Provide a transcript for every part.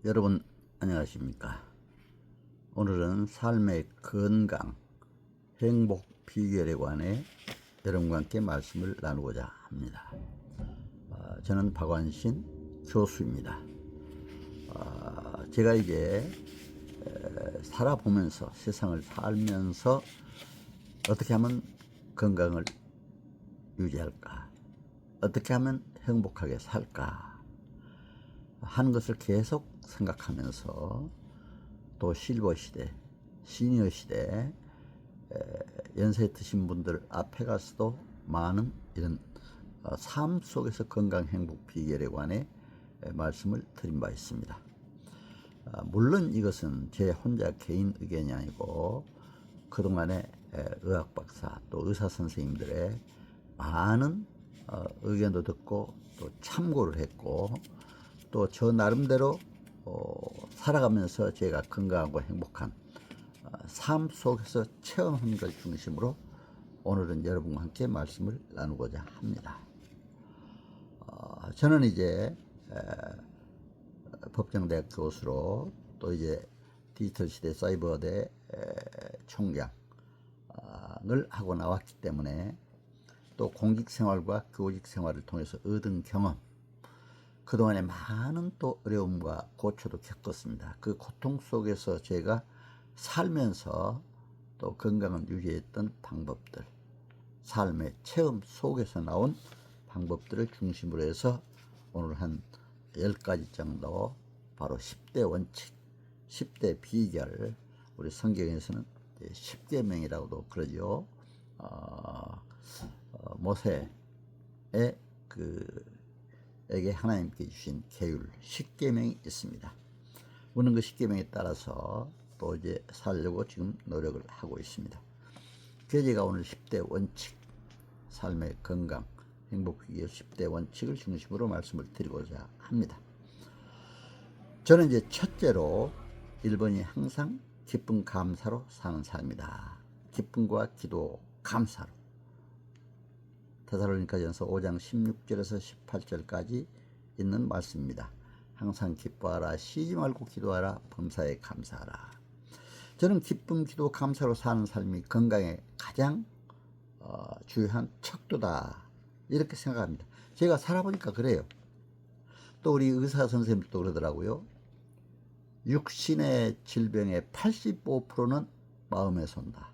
여러분 안녕하십니까? 오늘은 삶의 건강, 행복 비결에 관해 여러분과 함께 말씀을 나누고자 합니다. 저는 박완신 교수입니다. 제가 이제 살아보면서, 세상을 살면서 어떻게 하면 건강을 유지할까, 어떻게 하면 행복하게 살까 하는 것을 계속 생각하면서, 또 실버 시대, 시니어 시대, 연세 드신 분들 앞에 가서도 많은 이런 삶 속에서 건강 행복 비결에 관해 말씀을 드린 바 있습니다. 물론 이것은 제 혼자 개인 의견이 아니고 그동안에 의학 박사 또 의사 선생님들의 많은 의견도 듣고 또 참고를 했고, 또 저 나름대로 살아가면서 제가 건강하고 행복한 삶 속에서 체험한 걸 중심으로 오늘은 여러분과 함께 말씀을 나누고자 합니다. 저는 이제 법정대학 교수로, 또 이제 디지털 시대 사이버대 총장을 하고 나왔기 때문에, 또 공직 생활과 교직 생활을 통해서 얻은 경험, 그동안에 많은 또 어려움과 고초도 겪었습니다. 그 고통 속에서 제가 살면서 또 건강을 유지했던 방법들, 삶의 체험 속에서 나온 방법들을 중심으로 해서 오늘 한 10가지 정도, 바로 10대 원칙, 10대 비결, 우리 성경에서는 10계명이라고도 그러죠. 모세의 에게 하나님께 주신 계율 10계명이 있습니다. 우리는 그 10계명에 따라서 또 이제 살려고 지금 노력을 하고 있습니다. 그래서 제가 오늘 10대 원칙, 삶의 건강, 행복 비결 10대 원칙을 중심으로 말씀을 드리고자 합니다. 저는 이제 첫째로 1번이 항상 기쁨 감사로 사는 삶이다. 기쁨과 기도 감사로. 데살로니가전서 5장 16절에서 18절까지 있는 말씀입니다. 항상 기뻐하라, 쉬지 말고 기도하라, 범사에 감사하라. 저는 기쁨, 기도, 감사로 사는 삶이 건강에 가장 중요한 척도다, 이렇게 생각합니다. 제가 살아보니까 그래요. 또 우리 의사 선생님도 그러더라고요. 육신의 질병의 85%는 마음에서 온다.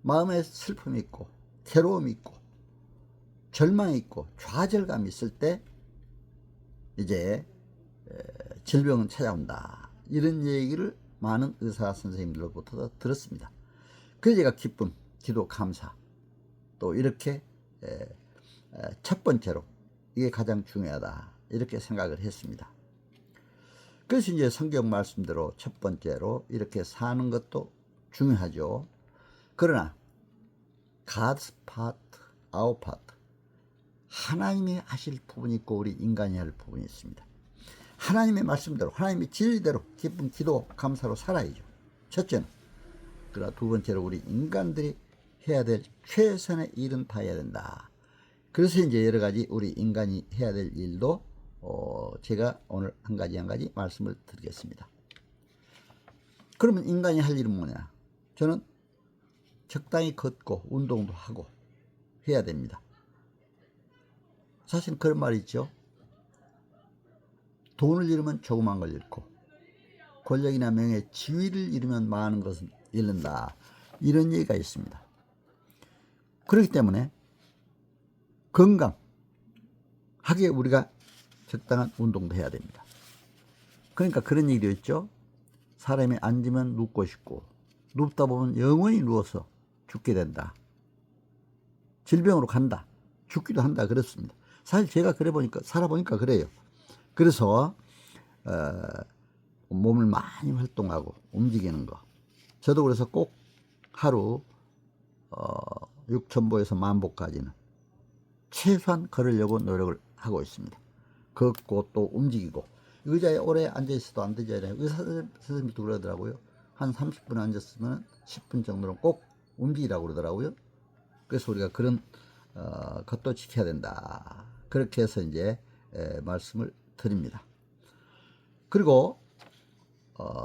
마음에 슬픔이 있고 괴로움이 있고 절망이 있고 좌절감이 있을 때 이제 질병은 찾아온다, 이런 얘기를 많은 의사 선생님들로부터 들었습니다. 그래서 제가 기쁨, 기도, 감사, 또 이렇게 첫 번째로 이게 가장 중요하다, 이렇게 생각을 했습니다. 그래서 이제 성경 말씀대로 첫 번째로 이렇게 사는 것도 중요하죠. 그러나 God's part, our part, 하나님이 하실 부분이 있고 우리 인간이 할 부분이 있습니다. 하나님의 말씀대로, 하나님의 진리대로 기쁨, 기도, 감사로 살아야죠, 첫째는. 그러나 두 번째로 우리 인간들이 해야 될 최선의 일은 다 해야 된다. 그래서 이제 여러 가지 우리 인간이 해야 될 일도 제가 오늘 한 가지 말씀을 드리겠습니다. 그러면 인간이 할 일은 뭐냐? 저는 적당히 걷고 운동도 하고 해야 됩니다. 사실 그런 말이 있죠. 돈을 잃으면 조그만 걸 잃고, 권력이나 명예, 지위를 잃으면 많은 것을 잃는다, 이런 얘기가 있습니다. 그렇기 때문에 건강하게 우리가 적당한 운동도 해야 됩니다. 그러니까 그런 얘기도 있죠. 사람이 앉으면 눕고 싶고 눕다 보면 영원히 누워서 죽게 된다, 질병으로 간다, 죽기도 한다, 그렇습니다. 사실 제가 살아보니까 그래요. 그래서 몸을 많이 활동하고 움직이는 거, 저도 그래서 꼭 하루 6,000보에서 10,000보까지는 최소한 걸으려고 노력을 하고 있습니다. 걷고 또 움직이고, 의자에 오래 앉아있어도 안 되잖아요. 의사 선생님도 그러더라고요. 한 30분 앉았으면 10분 정도는 꼭 움직이라고 그러더라고요. 그래서 우리가 그런 것도 지켜야 된다, 그렇게 해서 이제 말씀을 드립니다. 그리고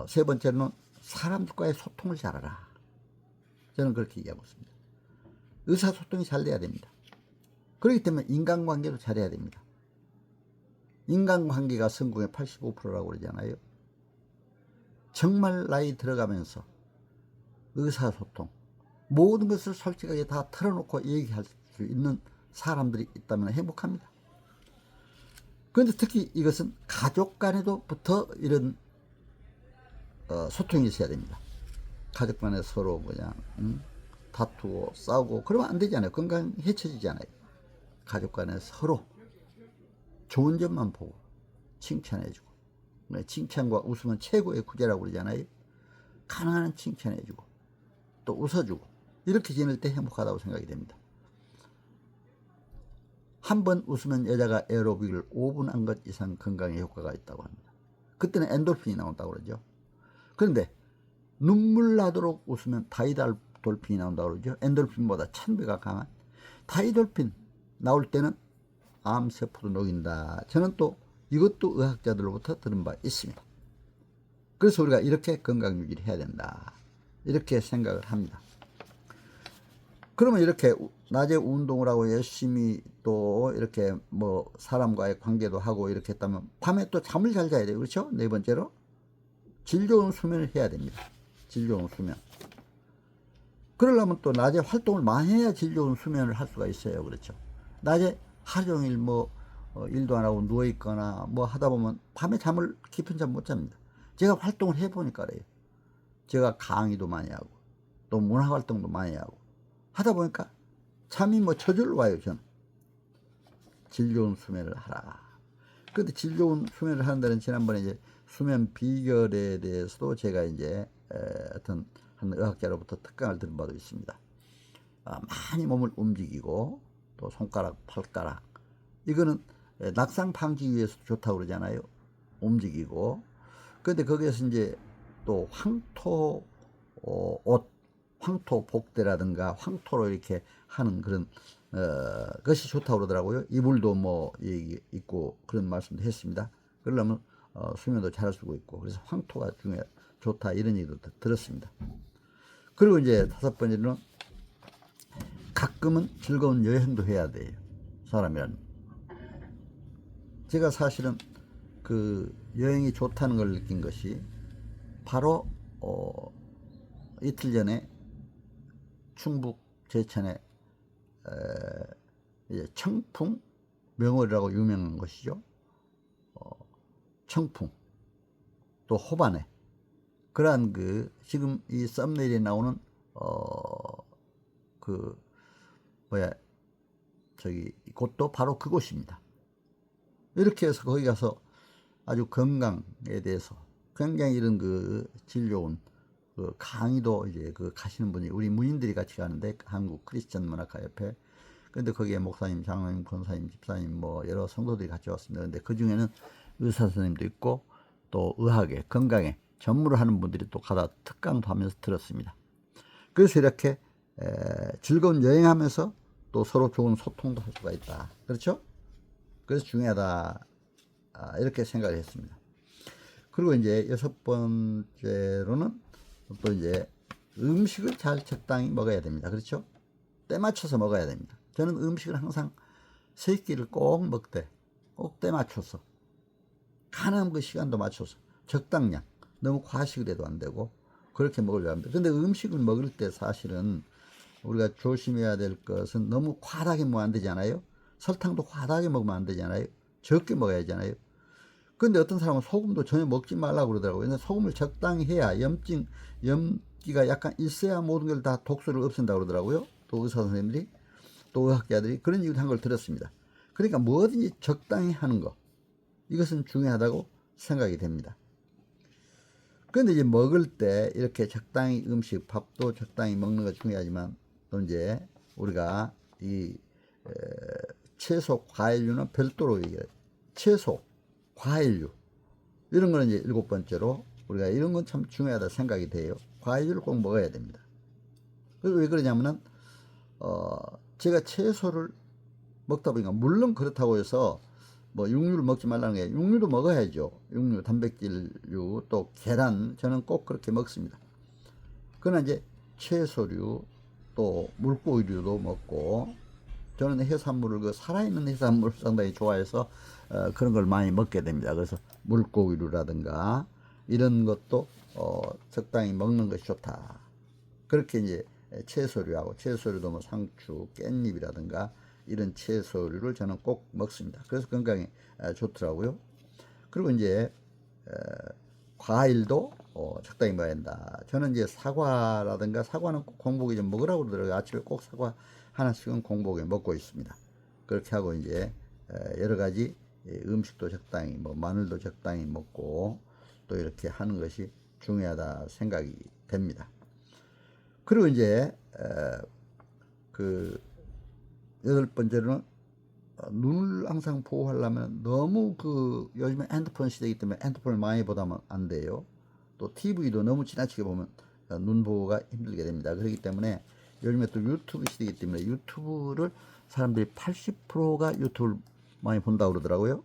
세 번째로는 사람들과의 소통을 잘하라. 저는 그렇게 얘기하고 있습니다. 의사소통이 잘 돼야 됩니다. 그렇기 때문에 인간관계도 잘해야 됩니다. 인간관계가 성공의 85%라고 그러잖아요. 정말 나이 들어가면서 의사소통, 모든 것을 솔직하게 다 털어놓고 얘기할 수 있는 사람들이 있다면 행복합니다. 그런데 특히 이것은 가족 간에도부터 이런 소통이 있어야 됩니다. 가족 간에 서로 그냥 다투고 싸우고 그러면 안 되잖아요. 건강 해쳐지잖아요. 가족 간에 서로 좋은 점만 보고 칭찬해주고, 칭찬과 웃음은 최고의 구제라고 그러잖아요. 가능한 한 칭찬해주고 또 웃어주고 이렇게 지낼 때 행복하다고 생각이 됩니다. 한 번 웃으면 여자가 에어로빅을 5분 한 것 이상 건강에 효과가 있다고 합니다. 그때는 엔돌핀이 나온다고 그러죠. 그런데 눈물 나도록 웃으면 다이돌핀이 나온다고 그러죠. 엔돌핀보다 1000배가 강한 다이돌핀 나올 때는 암세포도 녹인다. 저는 또 이것도 의학자들로부터 들은 바 있습니다. 그래서 우리가 이렇게 건강 유지를 해야 된다. 이렇게 생각을 합니다. 그러면 이렇게 낮에 운동을 하고 열심히 또 이렇게 뭐 사람과의 관계도 하고 이렇게 했다면 밤에 또 잠을 잘 자야 돼요. 그렇죠? 네 번째로 질 좋은 수면을 해야 됩니다. 질 좋은 수면. 그러려면 또 낮에 활동을 많이 해야 질 좋은 수면을 할 수가 있어요. 그렇죠? 낮에 하루 종일 뭐 일도 안 하고 누워 있거나 뭐 하다 보면 밤에 잠을 깊은 잠 못 잡니다. 제가 활동을 해보니까 그래요. 제가 강의도 많이 하고 또 문화 활동도 많이 하고 하다 보니까 잠이 뭐 저절로 와요. 저는 질 좋은 수면을 하라. 그런데 질 좋은 수면을 하는 데는 지난번에 이제 수면 비결에 대해서도 제가 이제 어떤 한 의학자로부터 특강을 들은 바도 있습니다. 많이 몸을 움직이고 또 손가락, 팔가락 이거는 낙상 방지 위해서 좋다고 그러잖아요. 움직이고. 그런데 거기에서 이제 또 황토 옷, 황토 복대라든가 황토로 이렇게 하는 그런 것이 좋다고 그러더라고요. 이불도 뭐 있고 그런 말씀도 했습니다. 그러려면 수면도 잘 쓰고 있고 그래서 황토가 좋다 이런 얘기도 들었습니다. 그리고 이제 다섯 번째는 가끔은 즐거운 여행도 해야 돼요. 사람이란. 제가 사실은 그 여행이 좋다는 걸 느낀 것이 바로 이틀 전에 충북 제천에 이제 청풍 명월이라고 유명한 것이죠. 청풍 또 호반에 그러한 그 지금 이 썸네일에 나오는 그 뭐야 저기 곳도 바로 그곳입니다. 이렇게 해서 거기 가서 아주 건강에 대해서 굉장히 이런 그 질 좋은 그 강의도 이제 그 가시는 분이 우리 문인들이 같이 가는데 한국 크리스천 문학화 협회. 근데 거기에 목사님, 장로님, 권사님, 집사님 뭐 여러 성도들이 같이 왔습니다. 근데 그 중에는 의사 선생님도 있고 또 의학에 건강에 전문을 하는 분들이 또 가다 특강도 하면서 들었습니다. 그래서 이렇게 즐거운 여행하면서 또 서로 좋은 소통도 할 수가 있다. 그렇죠? 그래서 중요하다. 이렇게 생각을 했습니다. 그리고 이제 여섯 번째로는 또 이제 음식을 잘 적당히 먹어야 됩니다. 그렇죠? 때 맞춰서 먹어야 됩니다. 저는 음식을 항상 세 끼를 꼭 먹되 꼭 때 맞춰서 가능한 그 시간도 맞춰서 적당량, 너무 과식을 해도 안 되고 그렇게 먹으려고 합니다. 근데 음식을 먹을 때 사실은 우리가 조심해야 될 것은 너무 과다하게 먹으면 안 되잖아요. 설탕도 과다하게 먹으면 안 되잖아요. 적게 먹어야 하잖아요. 근데 어떤 사람은 소금도 전혀 먹지 말라고 그러더라고요. 근데 소금을 적당히 해야 염기가 약간 있어야 모든 걸 다 독소를 없앤다고 그러더라고요. 또 의사 선생님들이 또 의학자들이 그런 얘기를 한 걸 들었습니다. 그러니까 뭐든지 적당히 하는 거 이것은 중요하다고 생각이 됩니다. 그런데 이제 먹을 때 이렇게 적당히 음식, 밥도 적당히 먹는 거 중요하지만 또 이제 우리가 이 채소, 과일류는 별도로 얘기해요. 채소, 과일류 이런 거는 이제 일곱 번째로 우리가 이런 건 참 중요하다 생각이 돼요. 과일류를 꼭 먹어야 됩니다. 그래서 왜 그러냐면은 제가 채소를 먹다 보니까 물론 그렇다고 해서 뭐 육류를 먹지 말라는 게 육류도 먹어야죠. 육류, 단백질류, 또 계란 저는 꼭 그렇게 먹습니다. 그러나 이제 채소류 또 물고기류도 먹고 저는 해산물을 그 살아있는 해산물을 상당히 좋아해서 그런 걸 많이 먹게 됩니다. 그래서 물고기류라든가 이런 것도 적당히 먹는 것이 좋다. 그렇게 이제 채소류하고 채소류도 뭐 상추, 깻잎이라든가 이런 채소류를 저는 꼭 먹습니다. 그래서 건강에 좋더라고요. 그리고 이제 과일도 적당히 먹어야 된다. 저는 이제 사과라든가 사과는 꼭 공복에 좀 먹으라고 그러더라고요. 아침에 꼭 사과 하나씩은 공복에 먹고 있습니다. 그렇게 하고 이제 여러 가지 음식도 적당히 뭐 마늘도 적당히 먹고 또 이렇게 하는 것이 중요하다 생각이 됩니다. 그리고 이제 그 여덟 번째로는 눈을 항상 보호하려면 너무 그 요즘에 핸드폰 시대이기 때문에 핸드폰을 많이 보다면 안 돼요. 또 TV도 너무 지나치게 보면 눈 보호가 힘들게 됩니다. 그렇기 때문에 요즘에 또 유튜브 시대이기 때문에 유튜브를 사람들이 80%가 유튜브를 많이 본다고 그러더라고요.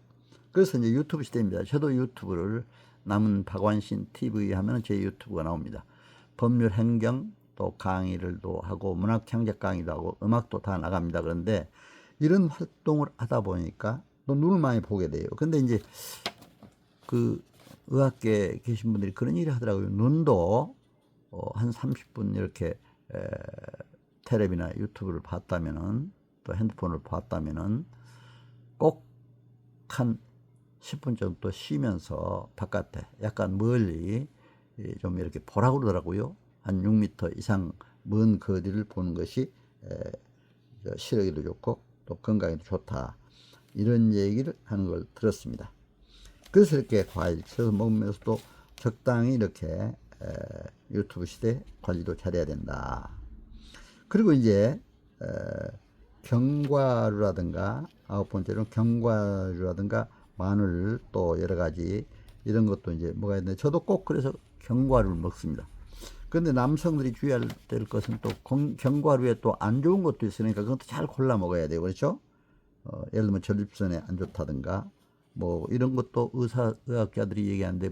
그래서 이제 유튜브 시대입니다. 저도 유튜브를 남은 박완신 TV 하면 제 유튜브가 나옵니다. 법률 행정 또 강의를 또 하고 문학 창작 강의도 하고 음악도 다 나갑니다. 그런데 이런 활동을 하다 보니까 또 눈을 많이 보게 돼요. 근데 이제 그 의학계에 계신 분들이 그런 일을 하더라고요. 눈도 한 30분 이렇게 텔레비나 유튜브를 봤다면은 또 핸드폰을 봤다면은 꼭 한 10분 정도 쉬면서 바깥에 약간 멀리 좀 이렇게 보라고 그러더라고요. 한 6m 이상 먼 거리를 보는 것이 시력에도 좋고 또 건강에도 좋다. 이런 얘기를 하는 걸 들었습니다. 그래서 이렇게 과일, 채소 먹으면서도 적당히 이렇게 유튜브 시대 관리도 잘해야 된다. 그리고 이제 견과류라든가 아홉 번째로는 견과류라든가 마늘 또 여러 가지 이런 것도 이제 먹어야 되는데 저도 꼭 그래서 견과류를 먹습니다. 그런데 남성들이 주의해야 될 것은 또 견과류에 또 안 좋은 것도 있으니까 그것도 잘 골라 먹어야 돼요. 그렇죠? 예를 들면 전립선에 안 좋다든가 뭐 이런 것도 의학자들이 얘기하는데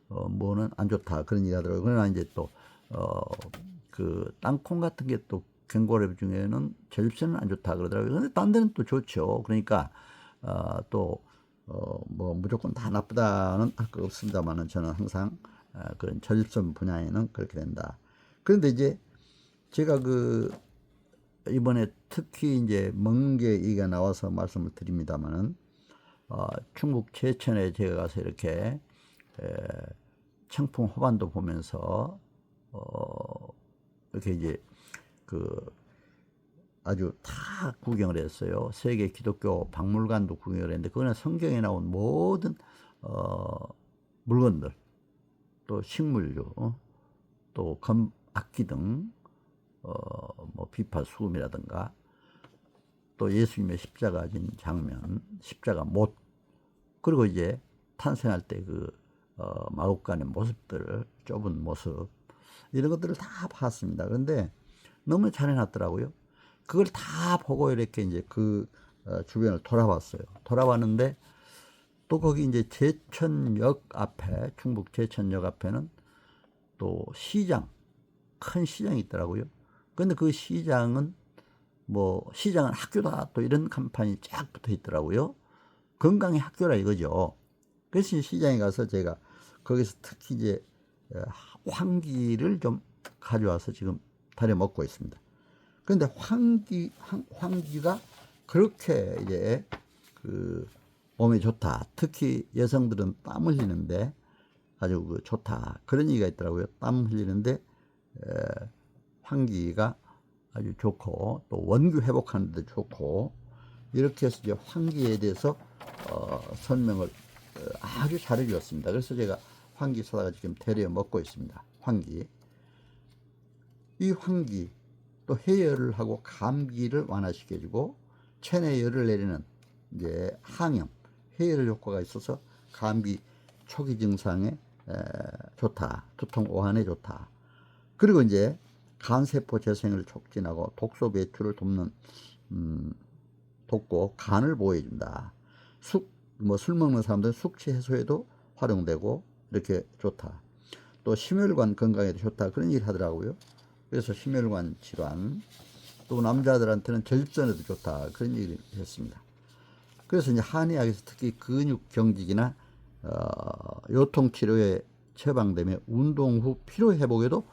뭐는 안 좋다 그런 얘기 하더라고요. 그러나 이제 또 그 땅콩 같은 게 또 견과류 중에는 전립선은 안 좋다 그러더라고요. 근데 딴 데는 또 좋죠. 그러니까 뭐 무조건 다 나쁘다는 할 거 없습니다만은 저는 항상 그런 전립선 분야에는 그렇게 된다. 그런데 이제 제가 이번에 특히 이제 먹는 게 얘기가 나와서 말씀을 드립니다만은 충북 제천에 제가 가서 이렇게 청풍 호반도 보면서 이렇게 이제 아주 다 구경을 했어요. 세계 기독교 박물관도 구경을 했는데 그거는 성경에 나온 모든 물건들 또 식물류 또 악기 등 뭐 비파 수금이라든가 또 예수님의 십자가 진 장면, 십자가 못 그리고 이제 탄생할 때 마국간의 모습들, 좁은 모습 이런 것들을 다 봤습니다. 그런데 너무 잘 해놨더라고요. 그걸 다 보고 이렇게 이제 주변을 돌아봤어요. 돌아봤는데 또 거기 이제 제천역 앞에 충북 제천역 앞에는 또 큰 시장이 있더라고요. 근데 그 시장은 시장은 학교다 또 이런 간판이 쫙 붙어 있더라고요. 건강의 학교라 이거죠. 그래서 시장에 가서 제가 거기서 특히 이제 황기를 좀 가져와서 지금 달여 먹고 있습니다. 그런데 황기가 그렇게 이제 몸에 좋다. 특히 여성들은 땀 흘리는데 아주 좋다. 그런 얘기가 있더라고요. 땀 흘리는데 황기가 아주 좋고 또 원기 회복하는 데 좋고 이렇게 해서 이제 황기에 대해서 설명을 아주 잘해 주었습니다. 그래서 제가 황기 사다가 지금 데려 먹고 있습니다. 이 황기 또 해열을 하고 감기를 완화시켜주고 체내 열을 내리는 이제 항염 해열 효과가 있어서 감기 초기 증상에 좋다. 두통 오한에 좋다. 그리고 이제 간세포 재생을 촉진하고 독소 배출을 돕고 간을 보호해준다. 술 먹는 사람들은 숙취 해소에도 활용되고 이렇게 좋다. 또 심혈관 건강에도 좋다. 그런 얘기를 하더라고요. 그래서 심혈관 질환, 또 남자들한테는 전립선에도 좋다. 그런 얘기를 했습니다. 그래서 이제 한의학에서 특히 근육 경직이나 요통 치료에 처방되며 운동 후 피로 회복에도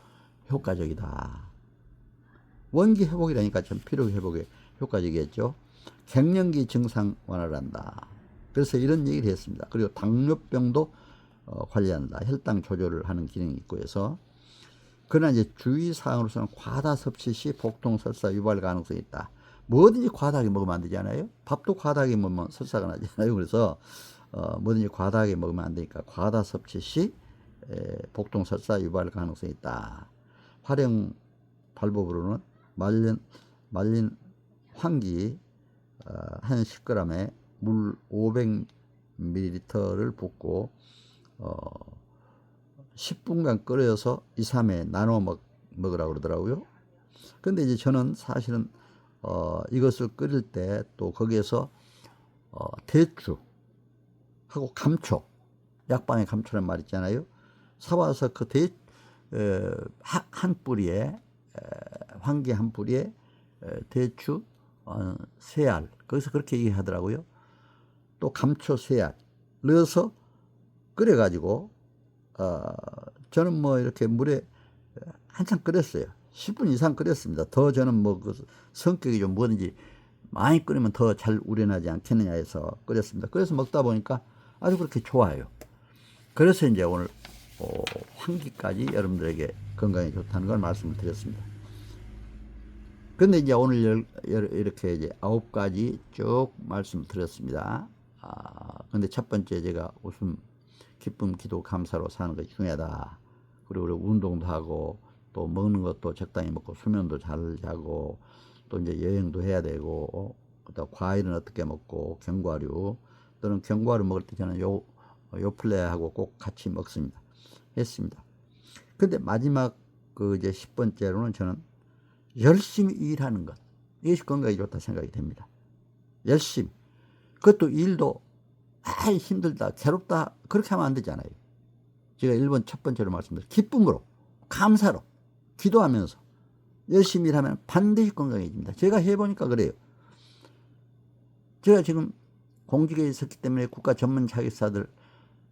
효과적이다. 원기 회복이라니까 참 피로 회복에 효과적이겠죠. 갱년기 증상 완화를 한다. 그래서 이런 얘기를 했습니다. 그리고 당뇨병도 관리한다. 혈당 조절을 하는 기능이 있고 해서. 그러나 이제 주의사항으로서는 과다 섭취 시 복통, 설사 유발 가능성이 있다. 뭐든지 과다하게 먹으면 안 되잖아요. 밥도 과다하게 먹으면 설사가 나잖아요. 그래서 뭐든지 과다하게 먹으면 안 되니까 과다 섭취 시 복통, 설사 유발 가능성이 있다. 활용 방법으로는 말린 황기 한 10g에 물 500ml를 붓고 10분간 끓여서 2, 3회 나눠 먹으라고 그러더라고요. 근데 이제 저는 사실은 이것을 끓일 때 또 거기에서 대추하고 감초, 약방의 감초라는 말 있잖아요. 사와서 그 한 뿌리에 황기 한 뿌리에 대추 3알, 거기서 그렇게 얘기하더라고요. 또 감초 3알 넣어서 끓여가지고 저는 뭐 이렇게 물에 한참 끓였어요. 10분 이상 끓였습니다. 더 저는 뭐 그 성격이 좀 뭐든지 많이 끓이면 더 잘 우려나지 않겠느냐 해서 끓였습니다. 그래서 먹다 보니까 아주 그렇게 좋아요. 그래서 이제 오늘 환기까지 여러분들에게 건강에 좋다는 걸 말씀을 드렸습니다. 근데 이제 오늘 이렇게 이제 9가지 쭉 말씀을 드렸습니다. 근데 첫 번째 제가 웃음, 기쁨, 기도, 감사로 사는 것이 중요하다. 그리고 우리 운동도 하고 또 먹는 것도 적당히 먹고 수면도 잘 자고 또 이제 여행도 해야 되고 또 과일은 어떻게 먹고 견과류 또는 견과류 먹을 때 저는 요플레하고 꼭 같이 먹습니다. 했습니다. 근데 마지막 그 이제 10번째로는 저는 열심히 일하는 것, 이것이 건강에 좋다 생각이 됩니다. 열심히. 그것도 일도 힘들다, 괴롭다 그렇게 하면 안 되잖아요. 제가 1번 첫 번째로 말씀드린 기쁨으로, 감사로, 기도하면서 열심히 일하면 반드시 건강해집니다. 제가 해보니까 그래요. 제가 지금 공직에 있었기 때문에 국가 전문 자격사들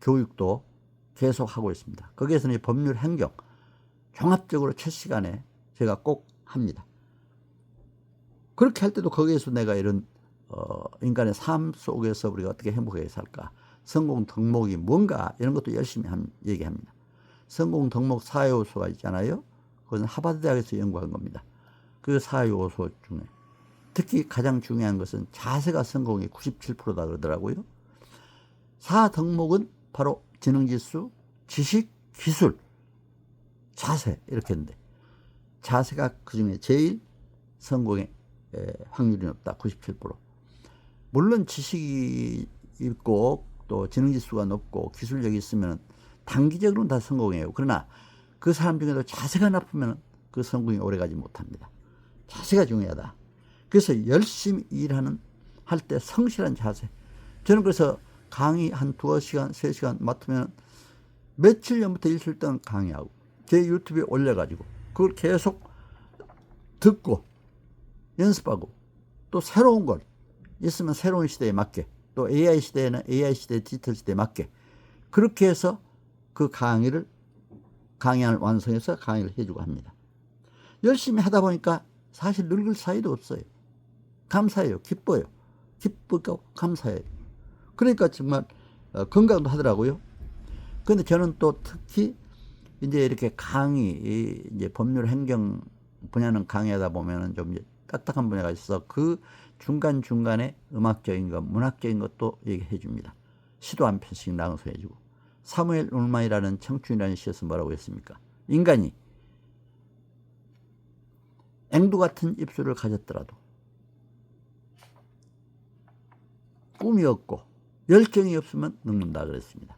교육도 계속 하고 있습니다. 거기에서는 법률 행정 종합적으로 첫 시간에 제가 꼭 합니다. 그렇게 할 때도 거기에서 내가 이런 인간의 삶 속에서 우리가 어떻게 행복하게 살까, 성공 덕목이 뭔가 이런 것도 열심히 얘기합니다. 성공 덕목 4요소가 있잖아요. 그건 하버드 대학에서 연구한 겁니다. 그 4요소 중에 특히 가장 중요한 것은 자세가 성공의 97%다 그러더라고요. 4덕목은 바로 지능지수, 지식, 기술, 자세 이렇게 했는데 자세가 그 중에 제일 성공의 확률이 높다. 97%. 물론 지식이 있고 또 지능지수가 높고 기술력이 있으면 단기적으로는 다 성공해요. 그러나 그 사람 중에도 자세가 나쁘면 그 성공이 오래가지 못합니다. 자세가 중요하다. 그래서 열심히 일하는 할 때 성실한 자세. 저는 그래서 강의 한 2시간, 3시간 맡으면 며칠 전부터 일주일 동안 강의하고 제 유튜브에 올려가지고 그걸 계속 듣고 연습하고 또 새로운 걸 있으면 새로운 시대에 맞게 또 AI 시대에는 AI 시대, 디지털 시대에 맞게 그렇게 해서 그 강의안을 완성해서 강의를 해주고 합니다. 열심히 하다 보니까 사실 늙을 사이도 없어요. 감사해요. 기뻐요. 기쁘고 감사해요. 그러니까 정말 건강도 하더라고요. 근데 저는 또 특히 이제 이렇게 강의, 이제 법률 행정 분야는 강의하다 보면은 좀 딱딱한 분야가 있어서 그 중간중간에 음악적인 것, 문학적인 것도 얘기해 줍니다. 시도 한 편씩 낭송해 주고. 사무엘 울만이라는 청춘이라는 시에서 뭐라고 했습니까? 인간이 앵두 같은 입술을 가졌더라도 꿈이 없고 열정이 없으면 늙는다 그랬습니다.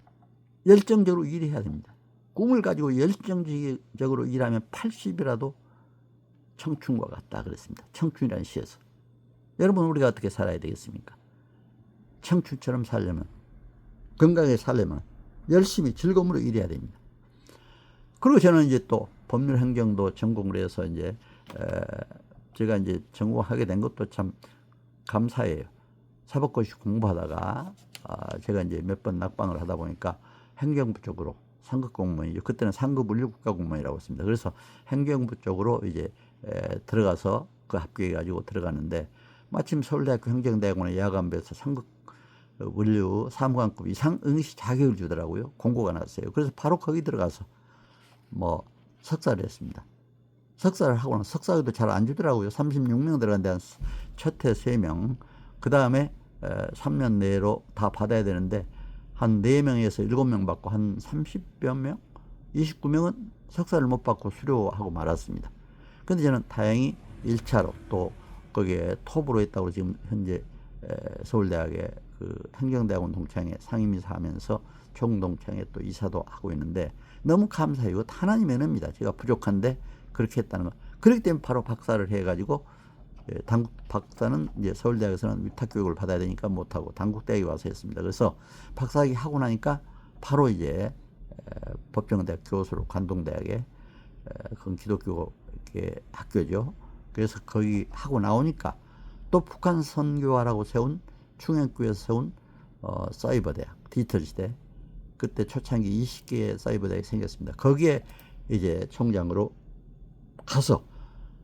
열정적으로 일해야 됩니다. 꿈을 가지고 열정적으로 일하면 80이라도 청춘과 같다 그랬습니다. 청춘이라는 시에서. 여러분 우리가 어떻게 살아야 되겠습니까? 청춘처럼 살려면, 건강하게 살려면 열심히 즐거움으로 일해야 됩니다. 그리고 저는 이제 또 법률 행정도 전공을 해서 이제 제가 이제 전공하게 된 것도 참 감사해요. 사법고시 공부하다가 제가 이제 몇 번 낙방을 하다 보니까 행정부 쪽으로 상급 공무원이죠. 그때는 상급 물류국가공무원이라고 했습니다. 그래서 행정부 쪽으로 이제 들어가서 그 합격해 가지고 들어가는데, 마침 서울대학교 행정대학원에 야간부에서 상급 물류 사무관급 이상 응시 자격을 주더라고요. 공고가 났어요. 그래서 바로 거기 들어가서 뭐 석사를 했습니다. 석사를 하고는 석사도 잘 안 주더라고요. 36명 들어간 데 한 첫해 3명, 그 다음에 3년 내로 다 받아야 되는데 한 4명에서 7명 받고 한 30여 명, 29명은 석사를 못 받고 수료하고 말았습니다. 근데 저는 다행히 1차로 또 거기에 톱으로 했다고 지금 현재 서울대학의 그 행정대학원 동창회 상임이사 하면서 총동창회 또 이사도 하고 있는데 너무 감사해요. 이거 하나님의 은혜입니다. 제가 부족한데 그렇게 했다는 거. 그렇기 때문에 바로 박사를 해가지고, 박사는 이제 서울대학에서는 위탁교육을 받아야 되니까 못하고 단국대학에 와서 했습니다. 그래서 박사학위 하고 나니까 바로 이제 법정대학 교수로 관동대학에, 그건 기독교 학교죠. 그래서 거기 하고 나오니까 또 북한 선교화라고 세운 충영교에서 세운 사이버대학, 디지털 시대, 그때 초창기 20개의 사이버대학이 생겼습니다. 거기에 이제 총장으로 가서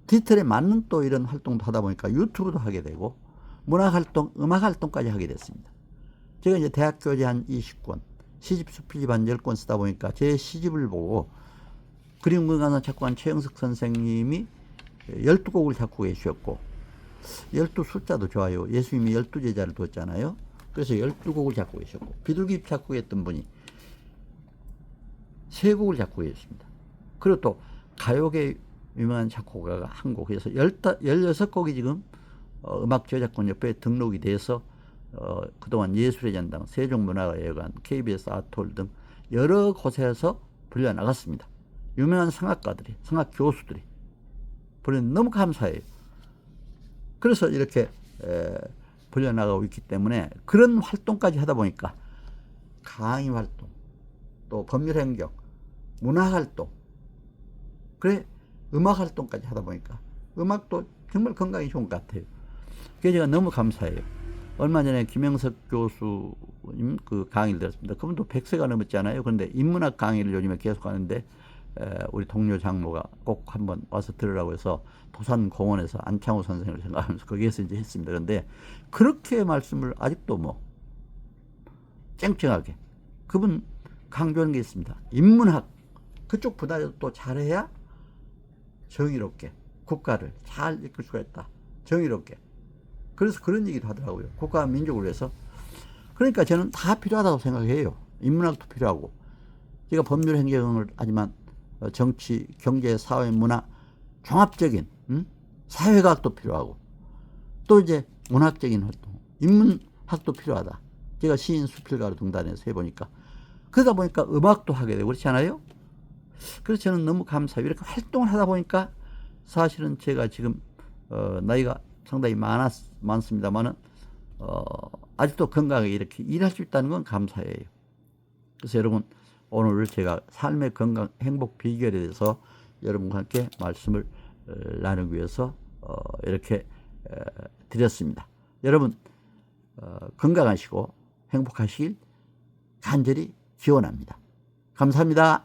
디지털에 맞는 또 이런 활동도 하다 보니까 유튜브도 하게 되고 문화활동, 음악활동까지 하게 됐습니다. 제가 이제 대학 교재 한 20권, 시집 수필집 한 10권 쓰다 보니까 제 시집을 보고 그림문화사 작곡한 최영석 선생님이 12곡을 작곡해 주셨고, 12 숫자도 좋아요. 예수님이 12제자를 뒀잖아요. 그래서 12곡을 작곡해 주셨고, 비둘기 작곡했던 분이 3곡을 작곡해 주셨습니다. 그리고 또 가요계 유명한 작곡가가 한 곡 해서 16곡이 지금 음악저작권협회에 등록이 돼서 그동안 예술의 전당, 세종문화회관, KBS 아트홀 등 여러 곳에서 불려나갔습니다. 유명한 성악가들이, 성악 교수들이 불려 너무 감사해요. 그래서 이렇게 불려나가고 있기 때문에 그런 활동까지 하다 보니까 강의 활동, 또 법률행정, 문화활동, 그래 음악활동까지 하다 보니까 음악도 정말 건강이 좋은 것 같아요. 그게 제가 너무 감사해요. 얼마 전에 김영석 교수님 그 강의를 들었습니다. 그분도 100세가 넘었잖아요. 그런데 인문학 강의를 요즘에 계속 하는데 우리 동료 장모가 꼭 한번 와서 들으라고 해서 도산공원에서 안창호 선생을 생각하면서 거기에서 이제 했습니다. 그런데 그렇게 말씀을 아직도 뭐 쨍쨍하게 그분 강조하는 게 있습니다. 인문학 그쪽 분야도 또 잘해야 정의롭게 국가를 잘 이끌 수가 있다. 정의롭게. 그래서 그런 얘기도 하더라고요. 국가와 민족을 위해서. 그러니까 저는 다 필요하다고 생각해요. 인문학도 필요하고, 제가 법률 행정을 하지만 정치, 경제, 사회, 문화 종합적인 사회과학도 필요하고, 또 이제 문학적인 활동, 인문학도 필요하다. 제가 시인 수필가로 등단해서 해보니까, 그러다 보니까 음악도 하게 되고 그렇지 않아요? 그래서 저는 너무 감사해요. 이렇게 활동을 하다 보니까 사실은 제가 지금 나이가 상당히 많습니다만은 아직도 건강하게 이렇게 일할 수 있다는 건 감사해요. 그래서 여러분, 오늘 제가 삶의 건강 행복 비결에 대해서 여러분과 함께 말씀을 나누기 위해서 이렇게 드렸습니다. 여러분 건강하시고 행복하시길 간절히 기원합니다. 감사합니다.